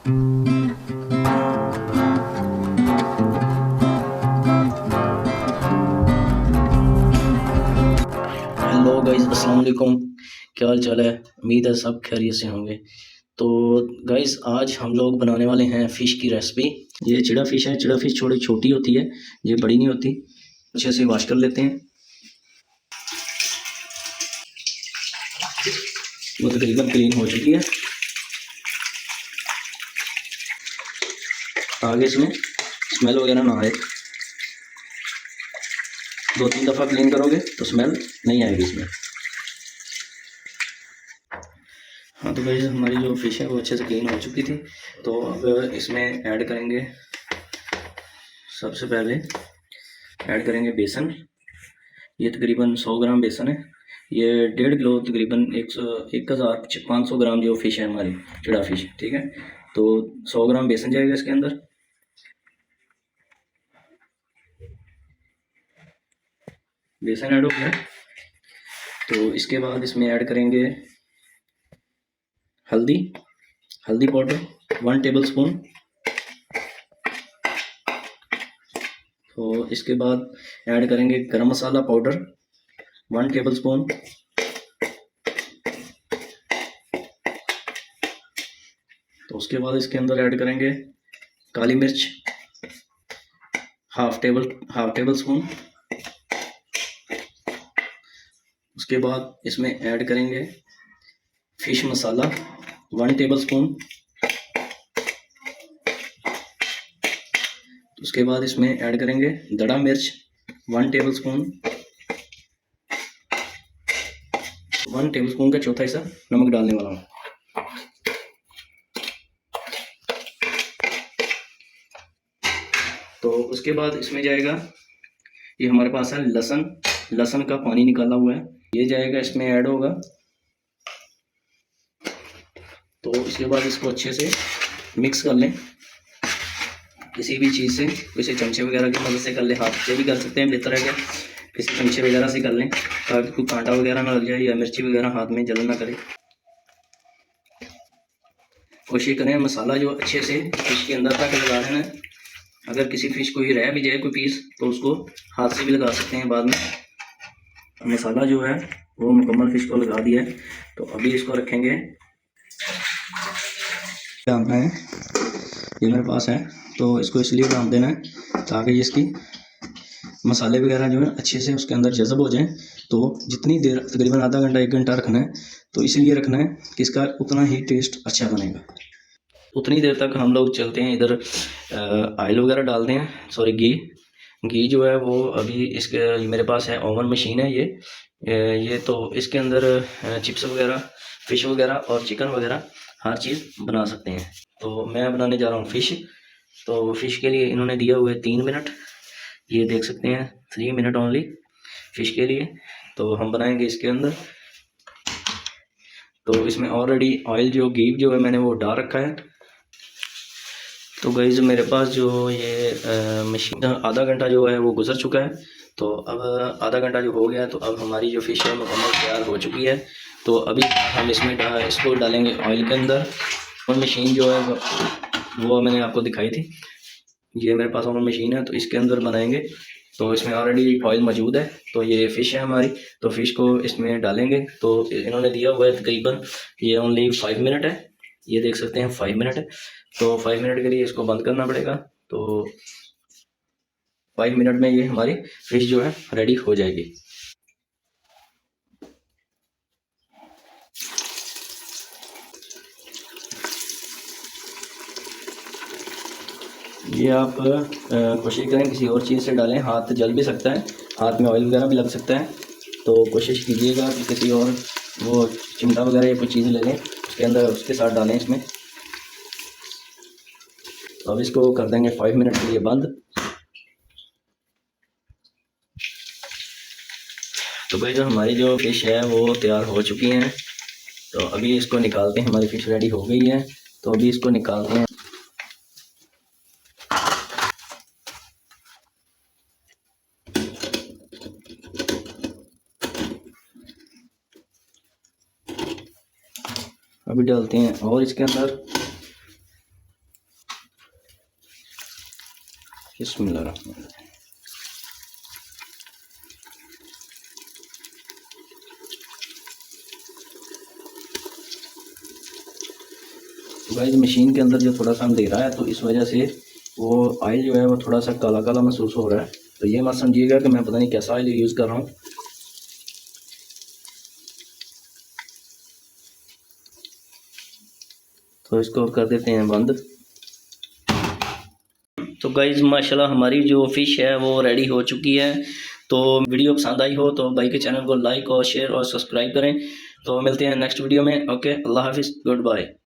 Hello guys, अस्सलाम वालेकुम। क्या हाल चाल है? उम्मीद है सब खैरियत से होंगे। तो गाइस, आज हम लोग बनाने वाले हैं फ़िश की रेसिपी। ये चिड़ा फ़िश है। चिड़ा फ़िश थोड़ी छोटी होती है, ये बड़ी नहीं होती। अच्छे से वॉश कर लेते हैं। वो तकरीबन क्लीन हो चुकी है। आगे इसमें स्मेल वगैरह ना आए। 2-3 दफ़ा क्लीन करोगे तो स्मेल नहीं आएगी इसमें। हाँ, तो गाइस, हमारी जो फ़िश है वो अच्छे से क्लीन हो चुकी थी। तो अब इसमें ऐड करेंगे, सबसे पहले ऐड करेंगे बेसन। ये तकरीबन 100 ग्राम बेसन है। ये 1.5 किलो तकरीबन 1500 ग्राम जो फ़िश है हमारी चिड़ा फ़िश, ठीक है। तो 100 ग्राम बेसन जाएगा इसके अंदर। बेसन ऐड हो गया। तो इसके बाद इसमें ऐड करेंगे हल्दी पाउडर 1 टेबल स्पून। तो इसके बाद ऐड करेंगे गरम मसाला पाउडर 1 टेबल स्पून। तो उसके बाद इसके अंदर ऐड करेंगे काली मिर्च हाफ टेबल स्पून। उसके बाद इसमें ऐड करेंगे फिश मसाला 1 टेबल स्पून। उसके बाद इसमें ऐड करेंगे दड़ा मिर्च 1 टेबल स्पून। 1 टेबल स्पून का चौथा हिस्सा नमक डालने वाला हूँ। तो उसके बाद इसमें जाएगा, ये हमारे पास है लहसुन का पानी निकाला हुआ है, ये जाएगा इसमें ऐड होगा। तो इसके बाद इसको अच्छे से मिक्स कर लें किसी भी चीज़ से, किसी चमचे वगैरह की मदद से कर लें, हाथ से भी कर सकते हैं, बेहतर है कि किसी चमचे वगैरह से कर लें ताकि कोई कांटा वगैरह ना लग जाए या मिर्ची वगैरह हाथ में जलन ना करे। कोशिश करें मसाला जो अच्छे से फिश के अंदर तक लगा देना है। अगर किसी फिश को ही रह भी जाए कोई पीस तो उसको हाथ से भी लगा सकते हैं बाद में। मसाला जो है वो मुकम्मल फिश को लगा दिया है। तो अभी इसको रखेंगे, डालना है, ये मेरे पास है। तो इसको इसलिए डाल देना है ताकि इसकी मसाले वगैरह जो है अच्छे से उसके अंदर जज़ब हो जाएं। तो जितनी देर, तकरीबन आधा घंटा 1 घंटा रखना है। तो इसलिए रखना है कि इसका उतना ही टेस्ट अच्छा बनेगा। उतनी देर तक हम लोग चलते हैं, इधर ऑयल वगैरह डालते हैं, सॉरी घी जो है वो अभी इसके मेरे पास है, ओवन मशीन है ये तो इसके अंदर चिप्स वगैरह, फ़िश वगैरह और चिकन वगैरह हर चीज़ बना सकते हैं। तो मैं बनाने जा रहा हूँ फ़िश। तो फ़िश के लिए इन्होंने दिया हुआ है 3 मिनट, ये देख सकते हैं 3 मिनट ओनली फ़िश के लिए। तो हम बनाएंगे इसके अंदर। तो इसमें ऑलरेडी ऑयल जो घी जो है मैंने वो डाल रखा है। तो गाइस, मेरे पास जो ये मशीन आधा घंटा जो है वो गुजर चुका है। तो अब आधा घंटा जो हो गया है, तो अब हमारी जो फ़िश है मुकम्मल तैयार हो चुकी है। तो अभी हम इसमें इसको डालेंगे ऑयल के अंदर। और मशीन जो है वो मैंने आपको दिखाई थी, ये मेरे पास ओवन मशीन है, तो इसके अंदर बनाएंगे। तो इसमें ऑलरेडी ऑयल मौजूद है। तो ये फ़िश है हमारी, तो फ़िश को इसमें डालेंगे। तो इन्होंने दिया हुआ है तकरीबन ये ओनली 5 मिनट है, ये देख सकते हैं 5 मिनट है। तो 5 मिनट के लिए इसको बंद करना पड़ेगा। तो 5 मिनट में ये हमारी फ़िश जो है रेडी हो जाएगी। ये आप कोशिश करें किसी और चीज़ से डालें, हाथ जल भी सकता है, हाथ में ऑयल वगैरह भी लग सकता है। तो कोशिश कीजिएगा कि किसी और वो चिमटा वगैरह या कोई चीज़ ले लें, उसके अंदर उसके साथ डालें इसमें। तो अब इसको कर देंगे 5 मिनट के लिए बंद। तो भाई, जो हमारी जो फ़िश है वो तैयार हो चुकी हैं। तो अभी इसको निकालते हैं, हमारी फ़िश रेडी हो गई है। तो अभी इसको निकालते हैं। अभी डालते हैं और इसके अंदर बिस्मिल्लाहिर्रहमानिर्रहीम। तो गाइस मशीन के अंदर जो थोड़ा सा हम दे रहा है तो इस वजह से वो ऑयल जो है वो थोड़ा सा काला काला महसूस हो रहा है। तो ये मत समझिएगा कि मैं पता नहीं कैसा ऑयल यूज़ कर रहा हूँ। तो इसको कर देते हैं बंद। तो गाइज़ माशाल्लाह हमारी जो फ़िश है वो रेडी हो चुकी है। तो वीडियो पसंद आई हो तो भाई के चैनल को लाइक और शेयर और सब्सक्राइब करें। तो मिलते हैं नेक्स्ट वीडियो में। ओके, अल्लाह हाफिज़, गुड बाय।